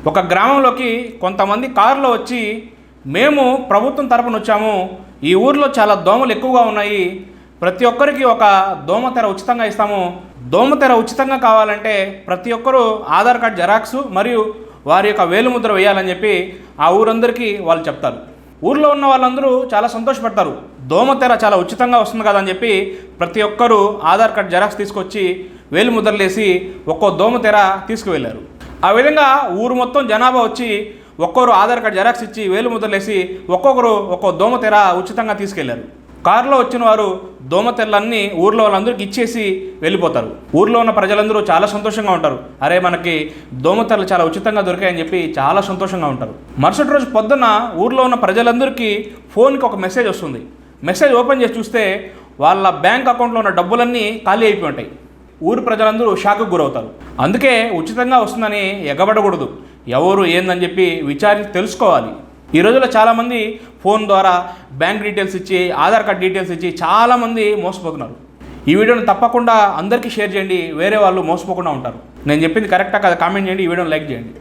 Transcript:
ఒక గ్రామంలోకి కొంతమంది కారులో వచ్చి, మేము ప్రభుత్వం తరపున వచ్చాము, ఈ ఊర్లో చాలా దోమలు ఎక్కువగా ఉన్నాయి, ప్రతి ఒక్కరికి ఒక దోమతెర ఉచితంగా ఇస్తాము, దోమతెర ఉచితంగా కావాలంటే ప్రతి ఒక్కరూ ఆధార్ కార్డ్ జెరాక్స్ మరియు వారి యొక్క వేలిముద్ర వేయాలని చెప్పి ఆ ఊరందరికీ వాళ్ళు చెప్తారు. ఊర్లో ఉన్న వాళ్ళందరూ చాలా సంతోషపడతారు. దోమతెర చాలా ఉచితంగా వస్తుంది కదా అని చెప్పి ప్రతి ఒక్కరూ ఆధార్ కార్డ్ జెరాక్స్ తీసుకొచ్చి వేలిముద్రలేసి ఒక్కో దోమతెర తీసుకువెళ్ళారు. ఆ విధంగా ఊరు మొత్తం జనాభా వచ్చి ఒక్కొక్కరు ఆధార్ కార్డ్ జెరాక్స్ ఇచ్చి వేలిముద్రలేసి ఒక్కొక్కరు ఒక్కో దోమతెర ఉచితంగా తీసుకెళ్లారు. కారులో వచ్చిన వారు దోమతెరలన్నీ ఊర్లో వాళ్ళందరికీ ఇచ్చేసి వెళ్ళిపోతారు. ఊర్లో ఉన్న ప్రజలందరూ చాలా సంతోషంగా ఉంటారు. అరే, మనకి దోమతెరలు చాలా ఉచితంగా దొరికాయని చెప్పి చాలా సంతోషంగా ఉంటారు. మరుసటి రోజు పొద్దున్న ఊర్లో ఉన్న ప్రజలందరికీ ఫోన్కి ఒక మెసేజ్ వస్తుంది. మెసేజ్ ఓపెన్ చేసి చూస్తే వాళ్ళ బ్యాంక్ అకౌంట్లో ఉన్న డబ్బులన్నీ ఖాళీ అయిపోయి ఉంటాయి. ఊరు ప్రజలందరూ షాక్కు గురవుతారు. అందుకే ఉచితంగా వస్తుందని ఎగబడకూడదు. ఎవరు ఏందని చెప్పి విచారించి తెలుసుకోవాలి. ఈ రోజుల్లో చాలామంది ఫోన్ ద్వారా బ్యాంక్ డీటెయిల్స్ ఇచ్చి, ఆధార్ కార్డ్ డీటెయిల్స్ ఇచ్చి చాలామంది మోసపోతున్నారు. ఈ వీడియోని తప్పకుండా అందరికీ షేర్ చేయండి, వేరే వాళ్ళు మోసపోకుండా ఉంటారు. నేను చెప్పింది కరెక్టా కదా కామెంట్ చేయండి, ఈ వీడియోని లైక్ చేయండి.